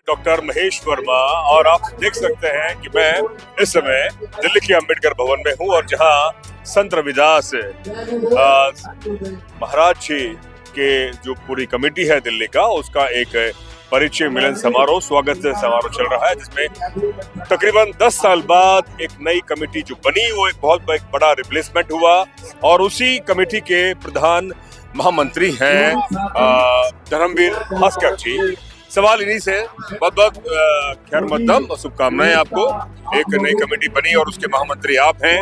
Doctor Mahesh Verma और आप देख सकते हैं कि मैं इस समय दिल्ली के अंबेडकर भवन में हूं और जहां संत रविदास महाराज जी के जो पूरी कमेटी है दिल्ली का उसका एक परिचय मिलन समारोह स्वागत समारोह चल रहा है, जिसमें तकरीबन 10 साल बाद एक नई कमेटी जो बनी वो एक बहुत बड़ा रिप्लेसमेंट हुआ और उसी कमेटी के प्रधान महामंत्री हैं धर्मवीर भास्कर जी। सवाल इन्हीं से बहुत बहुत खैर मकदम और शुभकामनाएं आपको। एक नई कमेटी बनी और उसके महामंत्री आप हैं।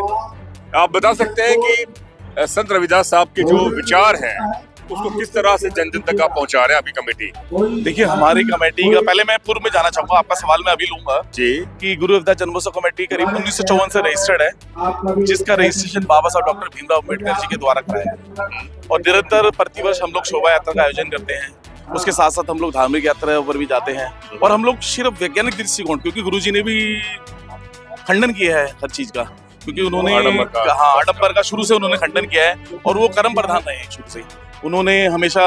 आप बता सकते हैं कि संत रविदास साहब के जो विचार हैं उसको किस तरह से जन जन तक आप पहुंचा रहे हैं अभी कमेटी? देखिए, हमारी कमेटी का पहले मैं पूर्व में जाना चाहूंगा, आपका सवाल मैं अभी लूंगा जी कि गुरु रविदास जन्मोत्सव कमेटी करीब 1954 से रजिस्टर्ड है, जिसका रजिस्ट्रेशन बाबा साहब डॉक्टर भीमराव अम्बेडकर जी के द्वारा कराया है और निरंतर प्रतिवर्ष हम लोग शोभा यात्रा का आयोजन करते हैं। उसके साथ साथ हम लोग धार्मिक यात्रा पर भी जाते हैं और हम लोग सिर्फ वैज्ञानिक दृष्टिकोण, क्योंकि गुरुजी ने भी खंडन किया है हर चीज का, क्योंकि उन्होंने आडंबर का शुरू से उन्होंने खंडन किया है और वो कर्म प्रधान रहे हैं शुरू से। उन्होंने हमेशा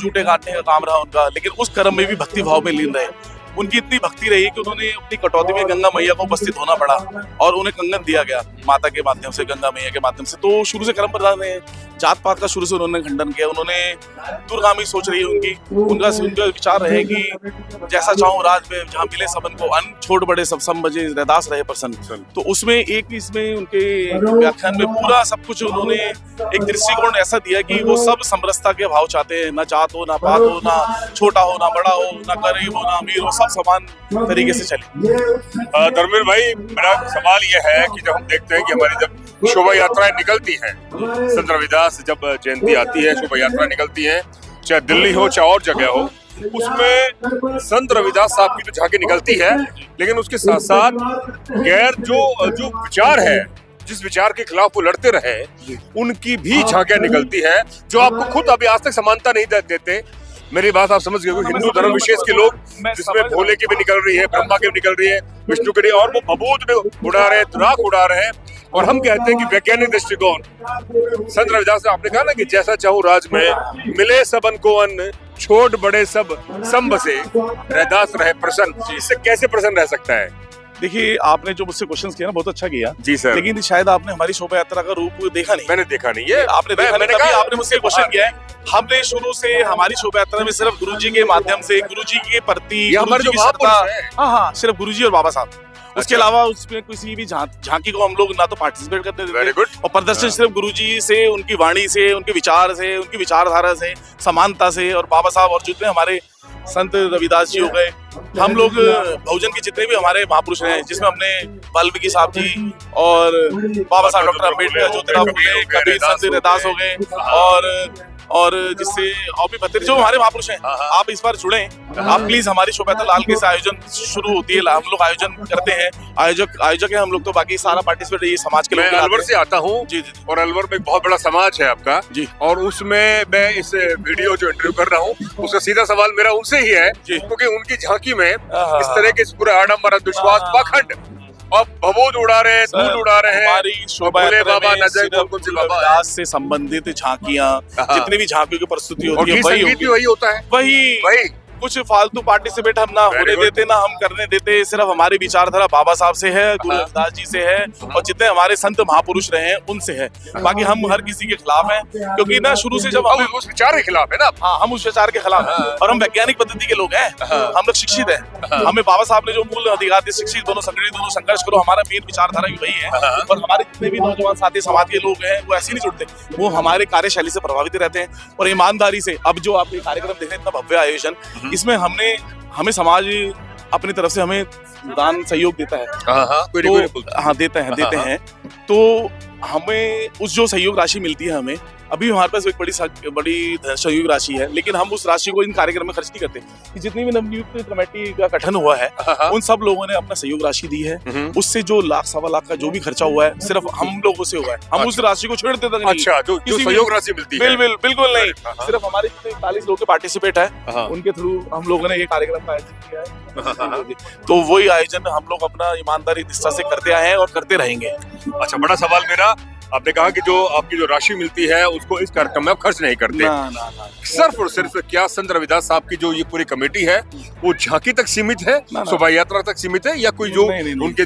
जूटे काटने का काम रहा उनका, लेकिन उस कर्म में भी भक्ति भाव में लीन रहे। उनकी इतनी भक्ति रही कि उन्होंने अपनी कटौती में गंगा मैया को उपस्थित होना पड़ा और उन्हें कंगन दिया गया माता के माध्यम से, गंगा मैया के माध्यम से। तो शुरू से कर्म प्रधान रहे, जात पात का शुरू से उन्होंने खंडन किया। उन्होंने दूरगामी सोच रही उनका विचार रहे कि जैसा चाहूं राज में, जहाँ मिले सबन को अन्न, छोट बड़े सब बजे, रैदास रहे प्रसन्न। तो उसमें एक इसमें उनके व्याख्यान में पूरा सब कुछ उन्होंने एक दृष्टिकोण ऐसा दिया कि वो सब समरसता के भाव चाहते हैं, ना जात हो, ना पात हो, ना छोटा हो, ना बड़ा हो, ना गरीब हो, ना अमीर हो, सब समान तरीके से चले। धर्मवीर भाई, मेरा सवाल यह है कि जब हम देखते हैं कि हमारी जब शोभा यात्राएं निकलती हैं, संत रविदास जब जयंती आती है, शोभा यात्रा निकलती है, चाहे दिल्ली हो चाहे और जगह हो, उसमें संत रविदास साहब की तो झांकी निकलती है, लेकिन उसके साथ साथ गैर जो विचार है, जिस विचार के खिलाफ वो लड़ते रहे, उनकी भी झांकियां निकलती है, जो आपको खुद अभी आज तक समानता नहीं देते। मेरी बात आप समझ गए, हिंदू धर्म विशेष के लोग जिसमें भोले की भी निकल रही है, ब्रह्मा की भी निकल रही है, विष्णु की, और वो भभूत में उड़ा रहे हैं, तुराक उड़ा रहे हैं। और हम कहते हैं कि वैज्ञानिक दृष्टिकोण, संत रविदास आपने कहा ना कि जैसा चाहूं राज में, मिले सबन को अन्न, छोट बड़े सब बसे, रैदास रहे प्रसन्न। इससे कैसे प्रसन्न रह सकता है? देखिए, आपने जो मुझसे क्वेश्चन किया ना, बहुत अच्छा किया जी सर, लेकिन शायद आपने हमारी शोभा यात्रा का रूप देखा नहीं। मैंने देखा नहीं है। आपने देखा नहीं, तभी आपने मुझसे क्वेश्चन किया है। हमने शुरू से हमारी शोभा यात्रा में सिर्फ गुरुजी के माध्यम से, गुरुजी के प्रति, गुरुजी की श्रद्धा, हाँ, सिर्फ गुरुजी और बाबा साहब। उसके अलावा उसमें किसी भी झांकी को हम लोग ना तो पार्टिसिपेट करते थे और प्रदर्शन सिर्फ गुरुजी से, उनकी वाणी से, उनके विचार से, उनकी विचारधारा से, समानता से, और बाबा साहब और जितने हमारे संत रविदास जी हो गए, हम लोग बहुजन के जितने भी हमारे महापुरुष हैं, जिसमें हमने वाल्मीकि साहब जी और बाबा साहब डॉक्टर अम्बेडकर, ज्योतिराव फुले, कबीर, संत रविदास हो गए, और जिससे और भी भतीजे जो हमारे महापुरुष हैं, आप इस बार जुड़े। आप प्लीज हमारी शोभा यात्रा लाल किले से आयोजन शुरू होती है, हम लोग आयोजन करते हैं, आयोजक है हम लोग, तो बाकी सारा पार्टिसिपेट ये समाज के लोग। मैं अलवर से आता हूँ जी, और अलवर में एक बहुत बड़ा समाज है आपका जी, और उसमें मैं इस वीडियो जो इंटरव्यू कर रहा हूँ उसका सीधा सवाल मेरा उनसे ही है, क्योंकि उनकी झांकी में इस तरह के पूरे आडम्बर, विश्वास, पाखंड और भभूत उड़ा रहे हैं, धूल उड़ा रहे हैं। हमारी शोभा यात्रा में सिर्फ रविदास से संबंधित झांकियां, जितनी भी झांकियों की प्रस्तुति होती है वही होता है, वही कुछ फालतू पार्टिसिपेट हम ना होने देते, ना हम करने देते। सिर्फ हमारी विचारधारा बाबा साहब से है, गुरु रविदास जी से है, और जितने हमारे संत महापुरुष रहे हैं उनसे है। बाकी हम हर किसी के खिलाफ हैं, क्योंकि ना शुरू से जब हम उस विचार के खिलाफ है ना, हाँ, हम उस विचार के खिलाफ हैं और हम वैज्ञानिक पद्धति के लोग हैं। हम लोग शिक्षित हैं, हमें बाबा साहब ने जो मूल अधिकार दिए, शिक्षित दोनों संगठित, दोनों संघर्ष करो, हमारा मेन विचारधारा भी वही है। और हमारे जितने भी नौजवान साथी समाज के लोग हैं वो ऐसे नहीं जुड़ते, वो हमारे कार्यशैली से प्रभावित रहते हैं और ईमानदारी से। अब जो आप ये कार्यक्रम देख रहे हैं, इतना भव्य आयोजन, इसमें हमें समाज अपनी तरफ से हमें दान सहयोग देता है। हाँ, देते हैं। तो हमें उस जो सहयोग राशि मिलती है, हमें अभी हमारे पास एक बड़ी सहयोग राशि है, लेकिन हम उस राशि को इन कार्यक्रम में खर्च नहीं करते। कि जितनी भी नवनियुक्त कमेटी का गठन हुआ है, उन सब लोगों ने अपना सहयोग राशि दी है। उससे जो लाख सवा लाख का जो भी खर्चा हुआ है, सिर्फ हम लोगों से हुआ है। हम उस राशि को छेड़ते तक नहीं। अच्छा, जो सहयोग राशि मिलती है, बिल्कुल नहीं। सिर्फ हमारे जितने 41 लोग के पार्टिसिपेट है, उनके थ्रू हम लोगों ने ये कार्यक्रम का आयोजन किया है। तो वही आयोजन हम लोग अपना ईमानदारी निष्ठा से करते आए हैं और करते रहेंगे। अच्छा, बड़ा सवाल मेरा आपने कहा कि जो आपकी जो राशि मिलती है उसको इस कार्यक्रम में आप खर्च नहीं करते। ना। सिर्फ और सिर्फ क्या संत रविदास साहब की जो ये पूरी कमेटी है वो झांकी तक सीमित है, शोभा यात्रा तक सीमित है, या कोई जो नहीं। उनके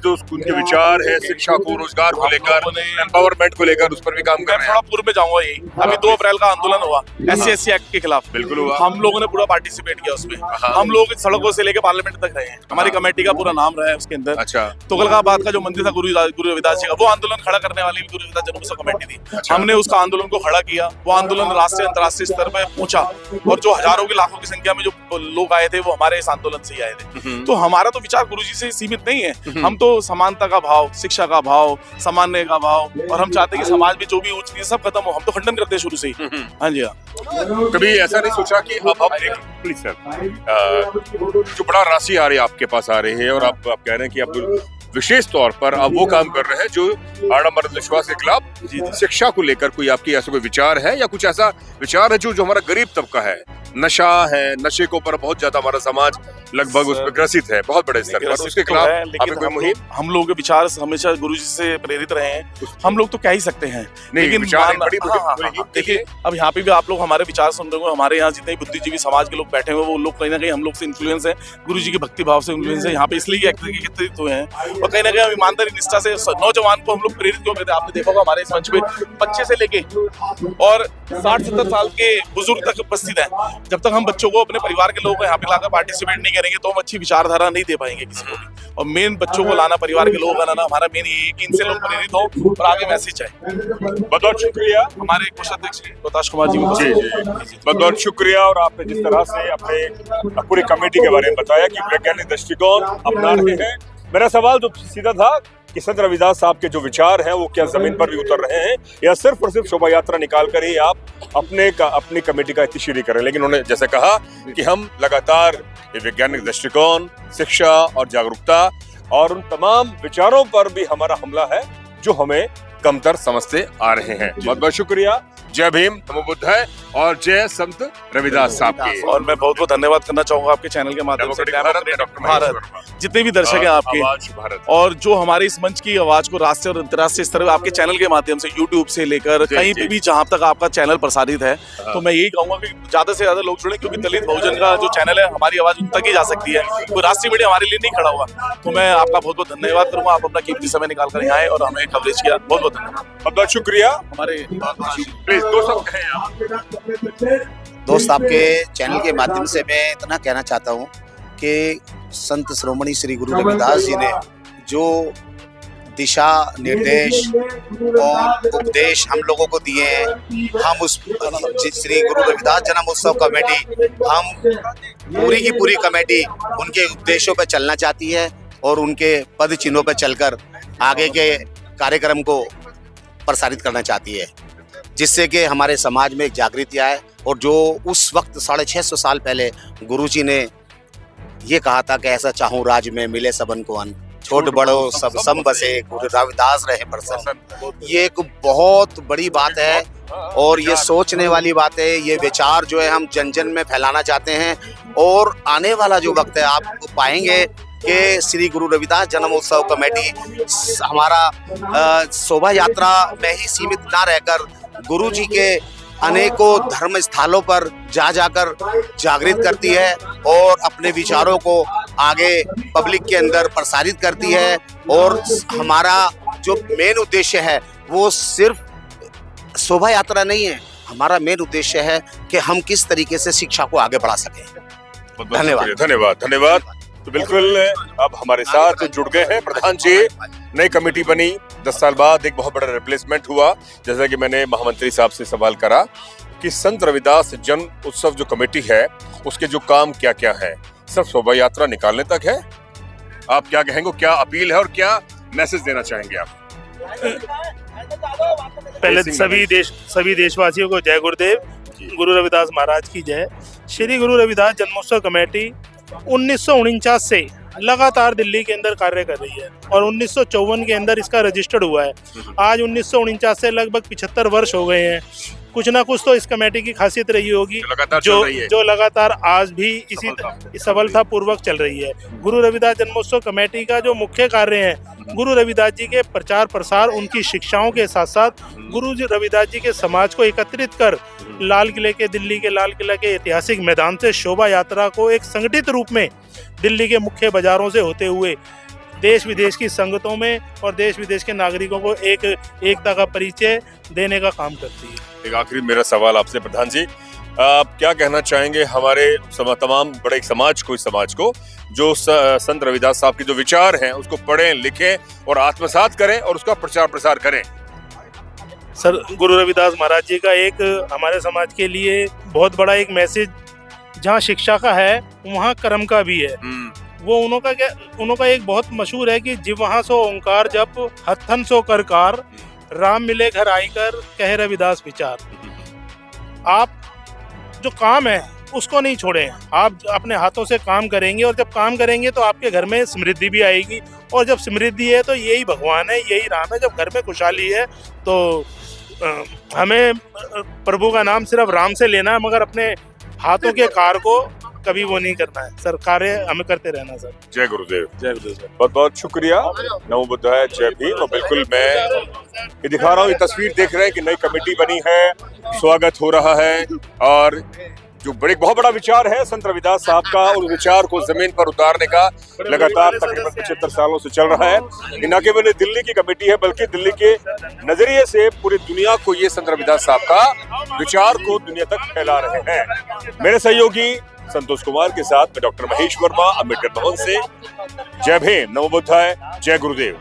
विचार है शिक्षा को, रोजगार को लेकर, एम्पावरमेंट को लेकर, उस पर भी काम कर मैं रहे थोड़ा हैं? पूर्व में जाऊंगा। यही अभी 2 अप्रैल का आंदोलन हुआ SC/ST एक्ट के खिलाफ, बिल्कुल हुआ। हम लोगों ने पूरा पार्टिसिपेट किया उसमें। हम लोग सड़कों से लेकर पार्लियामेंट तक रहे हैं, हमारी कमेटी का पूरा नाम रहा है उसके अंदर। अच्छा। तुगलकाबाद का जो मंदिर था गुरु रविदास जी का, वो आंदोलन खड़ा करने वाली भी गुरु रविदास जन्मोत्सव कमेटी थी। हमने उसका आंदोलन को खड़ा किया, वो आंदोलन राष्ट्रीय अंतर्राष्ट्रीय स्तर पर पहुंचा, और जो हजारों की लाखों की संख्या में जो लोग आए थे वो हमारे इस आंदोलन से ही आए थे। तो हमारा तो विचार गुरुजी से सीमित नहीं है, हम तो समानता का भाव, शिक्षा का भाव, सामान्य का भाव, और हम चाहते हैं कि समाज में जो भी ऊंच नीच सब खत्म हो। हम तो खंडन करते हैं शुरू से ही। हाँ जी हाँ। कभी ऐसा नहीं सोचा कि अब हम प्लीज सर, जो बड़ा राशि आ रही है आपके पास आ रही है और आप कह रहे हैं कि अब विशेष तौर पर आप वो काम कर रहे हैं जो आडम्बर विश्वास के खिलाफ शिक्षा को लेकर कोई आपकी ऐसा कोई विचार है, या कुछ ऐसा विचार है जो हमारा गरीब तबका है, नशा है, नशे के ऊपर बहुत ज्यादा हमारा समाज लगभग उस पर ग्रसित है बहुत बड़े स्तर पर, उसके खिलाफ आपने कोई मुहिम? हम लोगों के विचार हमेशा गुरुजी से प्रेरित रहे हैं, हम लोग तो कह ही सकते हैं। लेकिन देखिए अब यहाँ पे भी आप लोग हमारे विचार सुन रहे हो, हमारे यहाँ जितने बुद्धिजीवी समाज के लोग बैठे हुए वो लोग कहीं ना कहीं हम लोग से इन्फ्लुएंस है, गुरुजी के भक्ति भाव से इन्फ्लुएंस है, यहाँ पे इसलिए एकत्रित हुए हैं। और कहीं ना कहीं हम ईमानदारी निष्ठा से नौजवान को हम लोग प्रेरित क्यों करते हैं? आपने देखा होगा हमारे इस मंच पे बच्चे से लेके और 60-70 साल के बुजुर्ग तक उपस्थित है। जब तक हम बच्चों को, अपने परिवार के लोगों को यहाँ पे लाकर पार्टिसिपेट नहीं करेंगे तो हम अच्छी विचारधारा नहीं दे पाएंगे किसी को भी। और मेन बच्चों को लाना, परिवार के लोगों को लाना, हमारा मेन ये है कि इनसे लोग प्रेरित हो और आगे मैसेज जाए। बहुत बहुत शुक्रिया हमारे कोषाध्यक्ष प्रताश कुमार जी को। जी बहुत बहुत शुक्रिया। और आपने जिस तरह से अपने पूरी कमेटी के बारे में बताया कि वैज्ञानिक दृष्टिकोण अपना रहे हैं, मेरा सवाल जो सीधा था कि संत रविदास साहब के जो विचार हैं वो क्या जमीन पर भी उतर रहे हैं, या सिर्फ और सिर्फ शोभा यात्रा निकाल कर ही आप अपनी कमेटी का इत्तिश्री करें? लेकिन उन्होंने जैसे कहा कि हम लगातार ये वैज्ञानिक दृष्टिकोण, शिक्षा और जागरूकता और उन तमाम विचारों पर भी हमारा हमला है जो हमें कमतर समझते आ रहे हैं। बहुत बहुत शुक्रिया। जय भीम, नमो बुद्धाय और जय संत रविदास साहब की। और मैं बहुत बहुत धन्यवाद करना चाहूंगा आपके चैनल के माध्यम से भारत जितने भी दर्शक हैं आपके, और जो हमारे इस मंच की आवाज को राष्ट्रीय और अंतर्राष्ट्रीय स्तर पर आपके चैनल के माध्यम से, यूट्यूब से लेकर कहीं पे भी जहां तक आपका चैनल प्रसारित है, तो मैं यही कहूंगा कि ज्यादा से ज्यादा लोग जुड़े, क्योंकि दलित बहुजन का जो चैनल है हमारी आवाज उन तक ही जा सकती है, कोई राष्ट्रीय मीडिया हमारे लिए नहीं खड़ा हुआ। तो मैं आपका बहुत बहुत धन्यवाद करूंगा, आप अपना कीमती समय निकाल कर यहाँ आए और हमें कवरेज किया। बहुत बहुत धन्यवाद। बहुत बहुत शुक्रिया। हमारे दोस्त, आपके चैनल के माध्यम से मैं इतना कहना चाहता हूँ कि संत श्रोमणी श्री गुरु रविदास जी ने जो दिशा निर्देश और उपदेश हम लोगों को दिए हैं, हम उस श्री गुरु रविदास जन्मोत्सव कमेटी, हम पूरी की पूरी कमेटी उनके उपदेशों पर चलना चाहती है और उनके पद चिन्हों पर चलकर आगे के कार्यक्रम को प्रसारित करना चाहती है, जिससे कि हमारे समाज में एक जागृति आए। और जो उस वक्त 650 साल पहले गुरुजी ने ये कहा था कि ऐसा चाहूं राज में मिले सबन को अन्न, छोट बड़ो सब सम बसे, गुरु रविदास रहे प्रसन्न, ये एक बहुत बड़ी बात है और ये सोचने वाली बात है। ये विचार जो है हम जन जन में फैलाना चाहते हैं, और आने वाला जो वक्त है आप पाएंगे कि श्री गुरु रविदास जन्मोत्सव कमेटी हमारा शोभा यात्रा में ही सीमित ना रहकर गुरु जी के अनेकों धर्म स्थलों पर जाकर जागृत करती है और अपने विचारों को आगे पब्लिक के अंदर प्रसारित करती है। और हमारा जो मेन उद्देश्य है वो सिर्फ शोभा यात्रा नहीं है, हमारा मेन उद्देश्य है कि हम किस तरीके से शिक्षा को आगे बढ़ा सकें। धन्यवाद धन्यवाद धन्यवाद। तो बिल्कुल अब हमारे साथ जुड़ गए हैं प्रधान जी। नई कमेटी बनी, 10 साल बाद एक बहुत बड़ा रिप्लेसमेंट हुआ। जैसा कि मैंने महामंत्री साहब से सवाल करा कि संत रविदास जन्म उत्सव जो कमेटी है उसके जो काम क्या क्या है, सिर्फ शोभा यात्रा निकालने तक है? आप क्या कहेंगे, क्या अपील है और क्या मैसेज देना चाहेंगे आप? पहले सभी देशवासियों को जय गुरुदेव, गुरु रविदास महाराज की जय। श्री गुरु रविदास जन्मोत्सव कमेटी 1949 से लगातार दिल्ली के अंदर कार्य कर रही है और 1954 के अंदर इसका रजिस्टर्ड हुआ है। आज 1949 से लगभग 75 वर्ष हो गए हैं। कुछ ना कुछ तो इस कमेटी की खासियत रही होगी जो लगातार आज भी इसी सफलता पूर्वक चल रही है। गुरु रविदास जन्मोत्सव कमेटी का जो मुख्य कार्य है, गुरु रविदास जी के प्रचार प्रसार, उनकी शिक्षाओं के साथ साथ गुरु रविदास जी के समाज को एकत्रित कर दिल्ली के लाल किला के ऐतिहासिक मैदान से शोभा यात्रा को एक संगठित रूप में दिल्ली के मुख्य बाजारों से होते हुए देश विदेश की संगतों में और देश विदेश के नागरिकों को एकता का परिचय देने का काम करती है। एक आखिरी मेरा सवाल आपसे प्रधान जी, आप क्या कहना चाहेंगे हमारे तमाम बड़े समाज को, इस समाज को जो संत रविदास साहब के जो विचार हैं उसको पढ़ें, लिखें और आत्मसात करें और उसका प्रचार प्रसार करें? सर, गुरु रविदास महाराज जी का एक हमारे समाज के लिए बहुत बड़ा एक मैसेज, जहाँ शिक्षा का है वहाँ कर्म का भी है। वो उनका एक बहुत मशहूर है कि जिव वहाँ सो ओंकार जप हथन सो करकार, राम मिले घर आई कर कह रविदास विचार। आप जो काम है उसको नहीं छोड़ें, आप अपने हाथों से काम करेंगे और जब काम करेंगे तो आपके घर में समृद्धि भी आएगी और जब समृद्धि है तो यही भगवान है, यही राम है। जब घर में खुशहाली है तो हमें प्रभु का नाम सिर्फ राम से लेना है, मगर अपने हाथों के कार्य को कभी वो नहीं करना है। सर, कार्य हमें करते रहना सर। जय गुरुदेव। जय गुरुदेव। बहुत बहुत शुक्रिया। नमो बुद्धाय, जय भीम। और बिल्कुल मैं ये दिखा रहा हूँ, ये तस्वीर देख रहे हैं कि नई कमेटी बनी है, स्वागत हो रहा है और जो बहुत बड़ा विचार है संत रविदास साहब का, उस विचार को जमीन पर उतारने का लगातार तकरीबन 75 सालों से चल रहा है। ये न केवल दिल्ली की कमेटी है बल्कि दिल्ली के नजरिए से पूरी दुनिया को ये संत रविदास साहब का विचार को दुनिया तक फैला रहे हैं। मेरे सहयोगी संतोष कुमार के साथ मैं डॉक्टर महेश वर्मा, अम्बेडकर भवन से। जय भीम, नमो बुद्धाय, जय गुरुदेव।